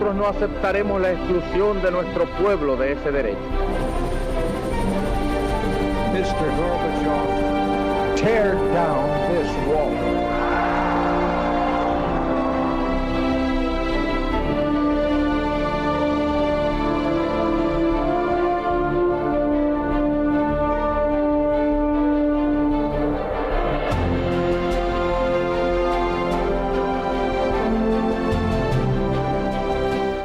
nosotros no aceptaremos la exclusión de nuestro pueblo de ese derecho. Mr. Gorbachev, tear down this wall.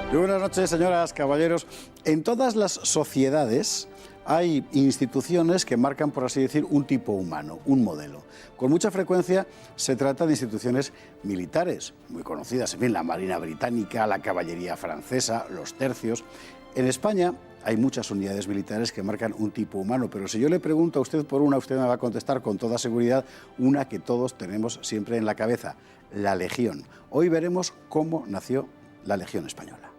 Buenas noches, señoras, caballeros. En todas las sociedades hay instituciones que marcan, por así decir, un tipo humano, un modelo. Con mucha frecuencia se trata de instituciones militares, muy conocidas, en fin, la Marina Británica, la Caballería Francesa, los tercios. En España hay muchas unidades militares que marcan un tipo humano, pero si yo le pregunto a usted por una, usted me va a contestar con toda seguridad una que todos tenemos siempre en la cabeza, la Legión. Hoy veremos cómo nació la Legión Española.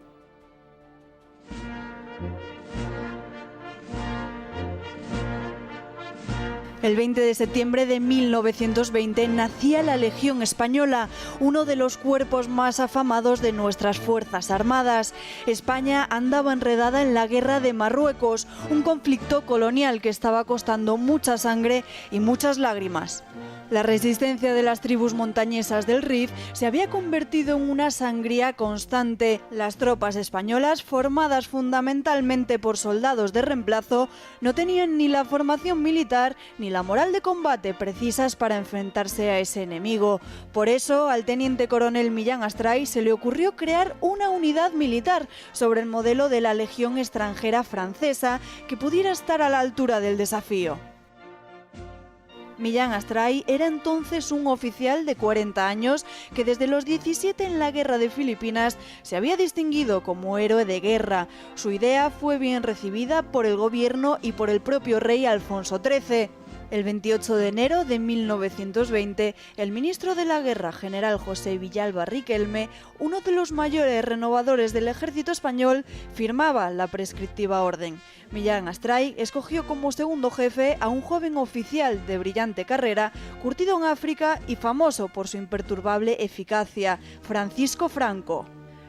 El 20 de septiembre de 1920 nacía la Legión Española, uno de los cuerpos más afamados de nuestras Fuerzas Armadas. España andaba enredada en la Guerra de Marruecos, un conflicto colonial que estaba costando mucha sangre y muchas lágrimas. La resistencia de las tribus montañesas del Rif se había convertido en una sangría constante. Las tropas españolas, formadas fundamentalmente por soldados de reemplazo, no tenían ni la formación militar ni la moral de combate precisas para enfrentarse a ese enemigo. Por eso, al teniente coronel Millán Astray se le ocurrió crear una unidad militar sobre el modelo de la Legión extranjera francesa que pudiera estar a la altura del desafío. Millán Astray era entonces un oficial de 40 años que desde los 17 en la Guerra de Filipinas se había distinguido como héroe de guerra. Su idea fue bien recibida por el gobierno y por el propio rey Alfonso XIII. El 28 de enero de 1920, el ministro de la Guerra, general José Villalba Riquelme, uno de los mayores renovadores del ejército español, firmaba la prescriptiva orden. Millán Astray escogió como segundo jefe a un joven oficial de brillante carrera, curtido en África y famoso por su imperturbable eficacia, Francisco Franco.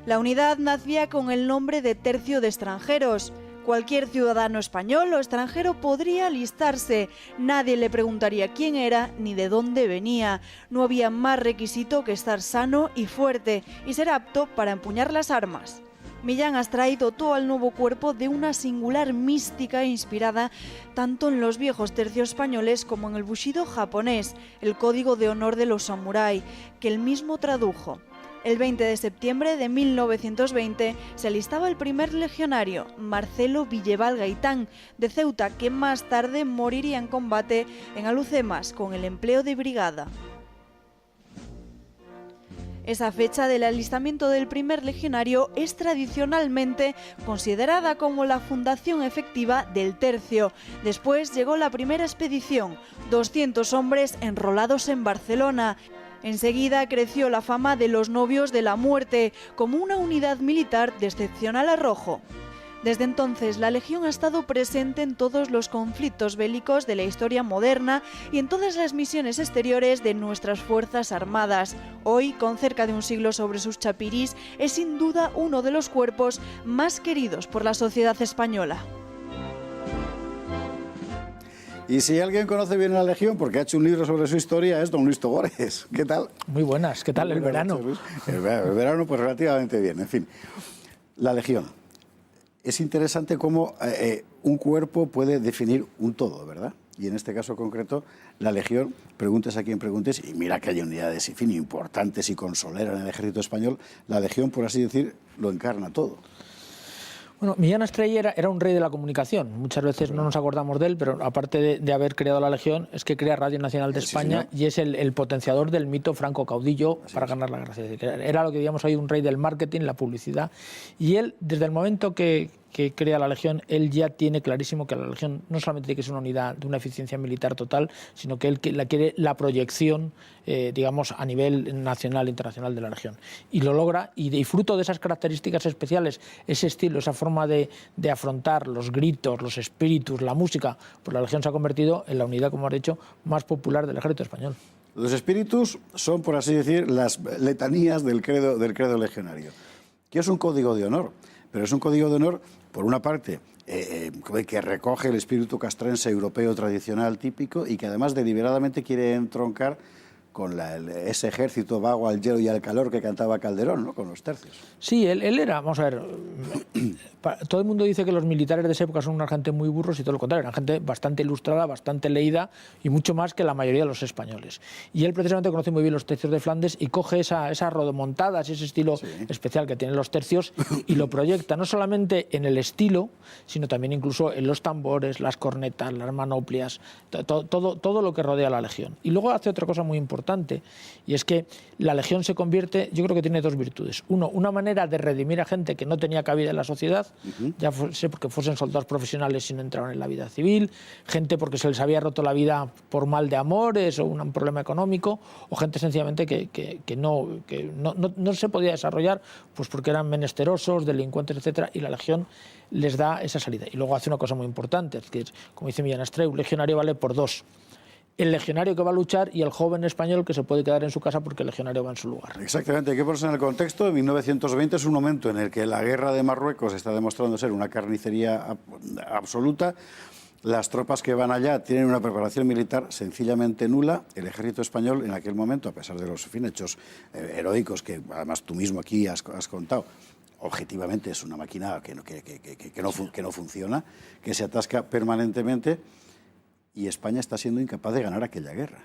La unidad nacía con el nombre de Tercio de Extranjeros. Cualquier ciudadano español o extranjero podría alistarse. Nadie le preguntaría quién era ni de dónde venía. No había más requisito que estar sano y fuerte y ser apto para empuñar las armas. Millán Astray dotó al nuevo cuerpo de una singular mística inspirada tanto en los viejos tercios españoles como en el bushido japonés, el código de honor de los samurái, que él mismo tradujo. El 20 de septiembre de 1920 se alistaba el primer legionario, Marcelo Villeval Gaitán, de Ceuta, que más tarde moriría en combate en Alucemas con el empleo de brigada. Esa fecha del alistamiento del primer legionario es tradicionalmente considerada como la fundación efectiva del tercio. Después llegó la primera expedición, 200 hombres enrolados en Barcelona. Enseguida creció la fama de los novios de la muerte como una unidad militar de excepcional arrojo. Desde entonces, la Legión ha estado presente en todos los conflictos bélicos de la historia moderna y en todas las misiones exteriores de nuestras Fuerzas Armadas. Hoy, con cerca de un siglo sobre sus chapirís, es sin duda uno de los cuerpos más queridos por la sociedad española. Y si alguien conoce bien a la Legión, porque ha hecho un libro sobre su historia, es don Luis Togores. ¿Qué tal? Muy buenas. ¿Qué tal el verano? El verano, pues relativamente bien. En fin, la Legión. Es interesante cómo un cuerpo puede definir un todo, ¿verdad? Y en este caso concreto, la Legión, preguntes a quien preguntes, y mira que hay unidades, en fin, importantes y consoleras en el ejército español, la Legión, por así decir, lo encarna todo. Bueno, Millán Astray era un rey de la comunicación. Muchas veces no nos acordamos de él, pero aparte de haber creado la Legión, es que crea Radio Nacional de España y es el potenciador del mito franco caudillo para ganar la guerra. Era lo que digamos hoy un rey del marketing, la publicidad. Y él, desde el momento que crea la Legión, él ya tiene clarísimo que la Legión no solamente tiene que ser una unidad de una eficiencia militar total, sino que él quiere la proyección, digamos, a nivel nacional e internacional de la Legión. Y lo logra, y fruto de esas características especiales, ese estilo, esa forma de afrontar los gritos, los espíritus, la música, pues la Legión se ha convertido en la unidad, como has dicho, más popular del ejército español. Los espíritus son, por así decir, las letanías del credo legionario. que es un código de honor, pero es un código de honor, por una parte, que recoge el espíritu castrense europeo tradicional típico y que además deliberadamente quiere entroncar con ese ejército vago al hielo y al calor que cantaba Calderón, ¿no? Con los tercios. Sí, él era, vamos a ver, todo el mundo dice que los militares de esa época son una gente muy burros y todo lo contrario, eran gente bastante ilustrada, bastante leída y mucho más que la mayoría de los españoles. Y él precisamente conoce muy bien los tercios de Flandes y coge esas rodomontadas, ese estilo especial que tienen los tercios y lo proyecta no solamente en el estilo, sino también incluso en los tambores, las cornetas, las manoplias, todo lo que rodea a la Legión. Y luego hace otra cosa muy importante, y es que la Legión se convierte, yo creo que tiene dos virtudes. Uno, una manera de redimir a gente que no tenía cabida en la sociedad, ya fuese porque fuesen soldados profesionales y no entraban en la vida civil, gente porque se les había roto la vida por mal de amores o un problema económico, o gente sencillamente que no se podía desarrollar pues porque eran menesterosos, delincuentes, etcétera, y la Legión les da esa salida. Y luego hace una cosa muy importante, que es, como dice Millán Astray, un legionario vale por dos: el legionario que va a luchar y el joven español que se puede quedar en su casa porque el legionario va en su lugar. Exactamente, hay que ponerse en el contexto. En 1920 es un momento en el que la guerra de Marruecos está demostrando ser una carnicería absoluta. Las tropas que van allá tienen una preparación militar sencillamente nula. El ejército español en aquel momento, a pesar de los hechos heroicos que además tú mismo aquí has contado, objetivamente es una máquina que no funciona, que se atasca permanentemente. Y España está siendo incapaz de ganar aquella guerra.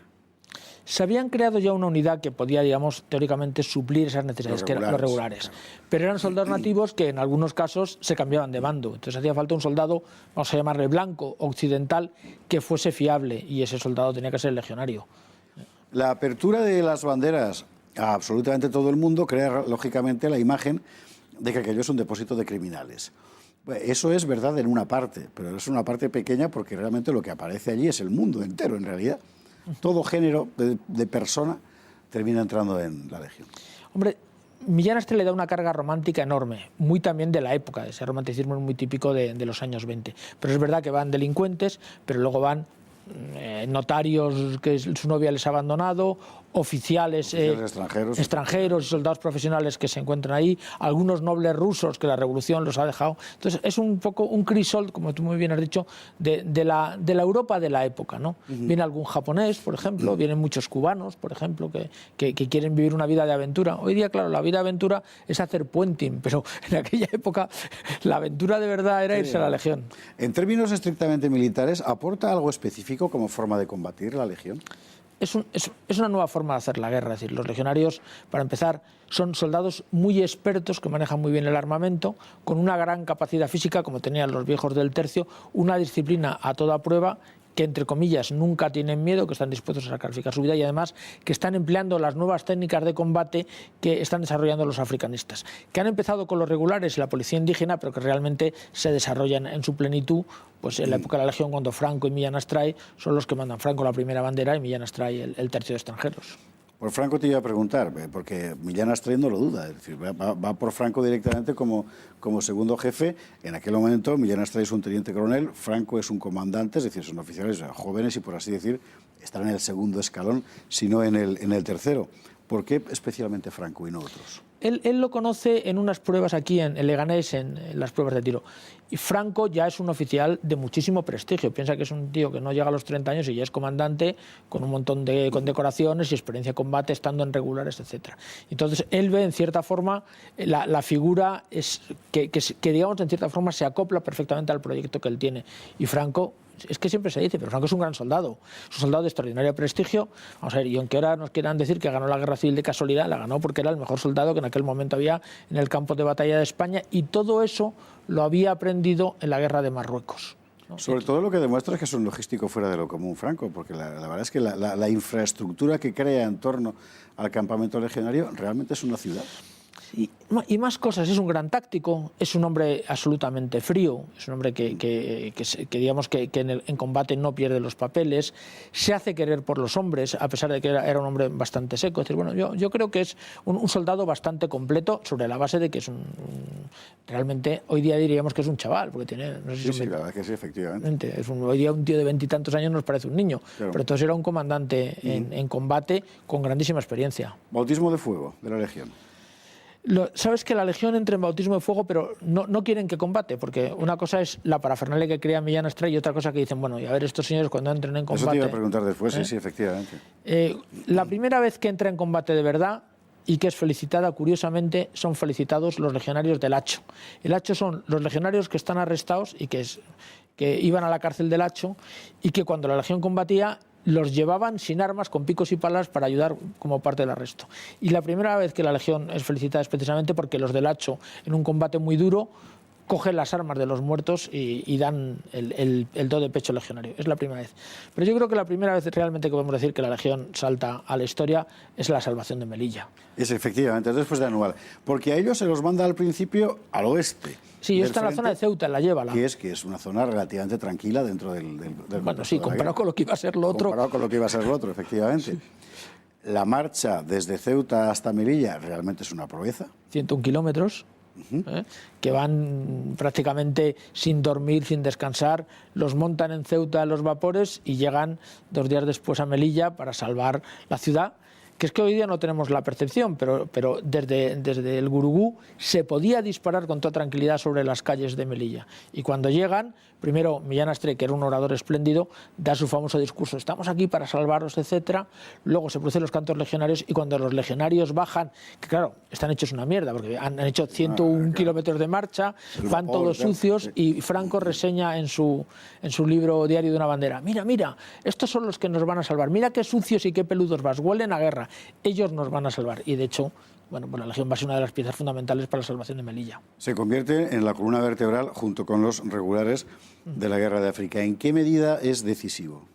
Se habían creado ya una unidad que podía, digamos, teóricamente suplir esas necesidades, que eran los regulares. Claro. Pero eran soldados nativos que en algunos casos se cambiaban de bando. Entonces hacía falta un soldado, vamos a llamarle blanco, occidental, que fuese fiable, y ese soldado tenía que ser el legionario. La apertura de las banderas a absolutamente todo el mundo crea, lógicamente, la imagen de que aquello es un depósito de criminales. Eso es verdad en una parte, pero es una parte pequeña porque realmente lo que aparece allí es el mundo entero, en realidad. Todo género de persona termina entrando en la Legión. Hombre, Millán Astray le da una carga romántica enorme, muy también de la época, ese romanticismo es muy típico de los años 20. Pero es verdad que van delincuentes, pero luego van notarios que su novia les ha abandonado, oficiales extranjeros y soldados profesionales que se encuentran ahí, algunos nobles rusos que la revolución los ha dejado. Entonces es un poco un crisol, como tú muy bien has dicho, de la Europa de la época, ¿no? Viene algún japonés, por ejemplo, vienen muchos cubanos, por ejemplo, que quieren vivir una vida de aventura. Hoy día, claro, la vida de aventura es hacer puenting, pero en aquella época la aventura de verdad era irse a la Legión. En términos estrictamente militares, ¿aporta algo específico como forma de combatir la Legión? Es una nueva forma de hacer la guerra. Es decir, los legionarios, para empezar, son soldados muy expertos que manejan muy bien el armamento, con una gran capacidad física, como tenían los viejos del tercio, una disciplina a toda prueba, que entre comillas nunca tienen miedo, que están dispuestos a sacrificar su vida y además que están empleando las nuevas técnicas de combate que están desarrollando los africanistas, que han empezado con los regulares y la policía indígena, pero que realmente se desarrollan en su plenitud pues en la época de la Legión, cuando Franco y Millán Astray son los que mandan. Franco la primera bandera y Millán Astray el tercio de extranjeros. Por Franco te iba a preguntar, porque Millán Astray no lo duda, es decir, va por Franco directamente como segundo jefe. En aquel momento Millán Astray es un teniente coronel, Franco es un comandante, es decir, son oficiales jóvenes y, por así decir, están en el segundo escalón, sino en el tercero. ¿Por qué especialmente Franco y no otros? Él lo conoce en unas pruebas aquí en Leganés, en las pruebas de tiro. Y Franco ya es un oficial de muchísimo prestigio. Piensa que es un tío que no llega a los 30 años y ya es comandante, con un montón de condecoraciones y experiencia de combate, estando en regulares, etc. Entonces, él ve, en cierta forma, la figura que, digamos, en cierta forma se acopla perfectamente al proyecto que él tiene. Y Franco, es que siempre se dice, pero Franco es un gran soldado, es un soldado de extraordinario prestigio. Vamos a ver, y aunque ahora nos quieran decir que ganó la guerra civil de casualidad, la ganó porque era el mejor soldado que en aquel momento había en el campo de batalla de España, y todo eso lo había aprendido en la guerra de Marruecos, ¿no? Sobre todo lo que demuestra es que es un logístico fuera de lo común, Franco, porque la verdad es que la infraestructura que crea en torno al campamento legionario realmente es una ciudad. Y más cosas, es un gran táctico, es un hombre absolutamente frío, es un hombre que digamos que en combate no pierde los papeles, se hace querer por los hombres, a pesar de que era un hombre bastante seco. Es decir, bueno, yo creo que es un soldado bastante completo, sobre la base de que es realmente hoy día diríamos que es un chaval, porque tiene... No sé si sí, la verdad que sí, efectivamente. Hoy día un tío de 20 y tantos años nos parece un niño, claro. Pero entonces era un comandante en combate con grandísima experiencia. Bautismo de fuego de la Legión. Sabes que la Legión entra en bautismo de fuego, pero no quieren que combate, porque una cosa es la parafernalia que crea Millán Astray y otra cosa que dicen, bueno, y a ver estos señores cuando entren en combate... Eso te iba a preguntar después, sí, efectivamente. La primera vez que entra en combate de verdad y que es felicitada, curiosamente, son felicitados los legionarios del Hacho. El Hacho son los legionarios que están arrestados y que iban a la cárcel del Hacho y que cuando la Legión combatía los llevaban sin armas, con picos y palas, para ayudar como parte del arresto. Y la primera vez que la Legión es felicitada es precisamente porque los del Hacho, en un combate muy duro, cogen las armas de los muertos y dan el do de pecho legionario. Es la primera vez. Pero yo creo que la primera vez realmente que podemos decir que la Legión salta a la historia es la salvación de Melilla. Es efectivamente, después de Anual. Porque a ellos se los manda al principio al oeste. Sí, está en la zona de Ceuta, en la Llévala. Que es una zona relativamente tranquila dentro del bueno, sí, comparado con lo que iba a ser lo otro. Comparado con lo que iba a ser lo otro, efectivamente. Sí. La marcha desde Ceuta hasta Melilla realmente es una proeza. 101 kilómetros. Que van prácticamente sin dormir, sin descansar, los montan en Ceuta los vapores y llegan 2 días después a Melilla para salvar la ciudad, que es que hoy día no tenemos la percepción, pero desde el Gurugú se podía disparar con toda tranquilidad sobre las calles de Melilla. Y cuando llegan, primero Millán Astray, que era un orador espléndido, da su famoso discurso, estamos aquí para salvaros, etcétera. Luego se producen los cantos legionarios y cuando los legionarios bajan, que claro, están hechos una mierda, porque han hecho 101 kilómetros de marcha, van todos sucios, y Franco reseña en su libro Diario de una bandera, mira, estos son los que nos van a salvar, mira qué sucios y qué peludos vas, huelen a guerra, ellos nos van a salvar. Y de hecho, bueno, pues la Legión va a ser una de las piezas fundamentales para la salvación de Melilla. Se convierte en la columna vertebral junto con los regulares de la Guerra de África. ¿En qué medida es decisivo?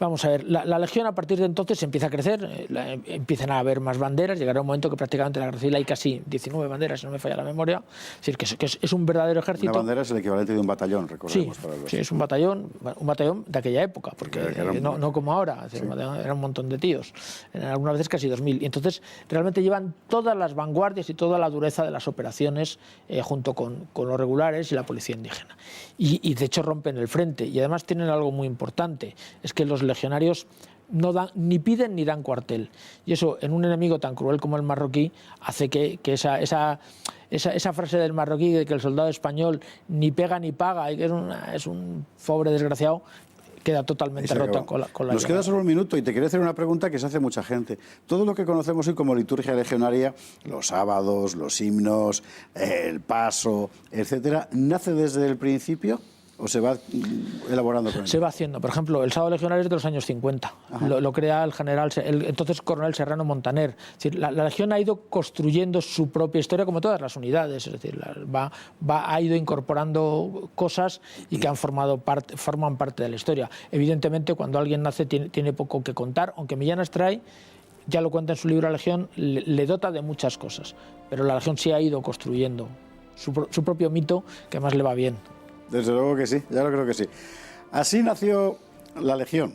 Vamos a ver, la Legión a partir de entonces empieza a crecer, empiezan a haber más banderas, llegará un momento que prácticamente en la Guerra Civil hay casi 19 banderas, si no me falla la memoria, es decir, que es un verdadero ejército. Una bandera es el equivalente de un batallón, recordemos. Sí, es un batallón de aquella época, porque no como ahora, era un montón de tíos, algunas veces casi 2000, y entonces realmente llevan todas las vanguardias y toda la dureza de las operaciones junto con los regulares y la policía indígena. Y de hecho rompen el frente, y además tienen algo muy importante, es que los legionarios no dan, ni piden ni dan cuartel. Y eso, en un enemigo tan cruel como el marroquí, hace que esa frase del marroquí de que el soldado español ni pega ni paga y que es un pobre desgraciado, queda totalmente rota con la Nos queda solo un minuto y te quería hacer una pregunta que se hace mucha gente. Todo lo que conocemos hoy como liturgia legionaria, los sábados, los himnos, el paso, etcétera, ¿nace desde el principio o se va elaborando con ello? Se va haciendo. Por ejemplo, el sábado legionario es de los años 50. Lo crea el general, entonces coronel Serrano Montaner. Es decir, la Legión ha ido construyendo su propia historia como todas las unidades. Es decir, ha ido incorporando cosas y que forman parte de la historia. Evidentemente, cuando alguien nace tiene poco que contar, aunque Millán Astray, ya lo cuenta en su libro La Legión, le dota de muchas cosas. Pero la Legión sí ha ido construyendo su propio mito, que más le va bien. Desde luego que sí, ya lo creo que sí. Así nació la Legión.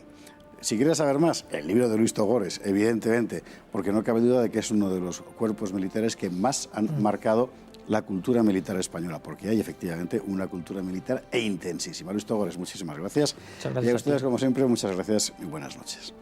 Si quieres saber más, el libro de Luis Togores, evidentemente, porque no cabe duda de que es uno de los cuerpos militares que más han marcado la cultura militar española, porque hay efectivamente una cultura militar intensísima. Luis Togores, muchísimas gracias. Muchas gracias. Y a ustedes, como siempre, muchas gracias y buenas noches.